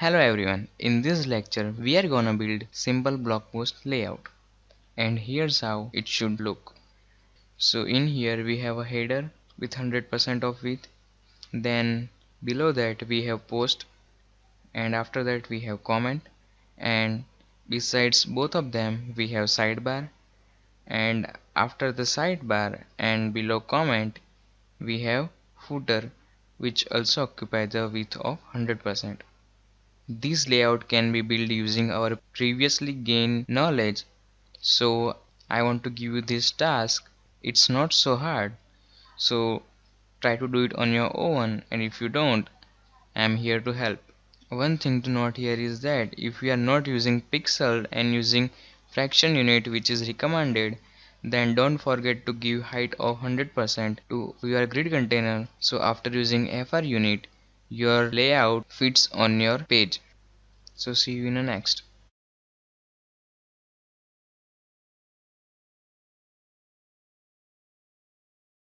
Hello everyone, in this lecture we are gonna build simple blog post layout, and here's how it should look. So in here we have a header with 100% of width, then below that we have post, and after that we have comment, and besides both of them we have sidebar, and after the sidebar and below comment we have footer, which also occupy the width of 100%. This layout can be built using our previously gained knowledge, so I want to give you this task. It's not so hard, so try to do it on your own, and if you don't, I'm here to help. One thing to note here is that if we are not using pixel and using fraction unit, which is recommended, then don't forget to give height of 100% to your grid container, so after using FR unit your layout fits on your page. So see you in the next.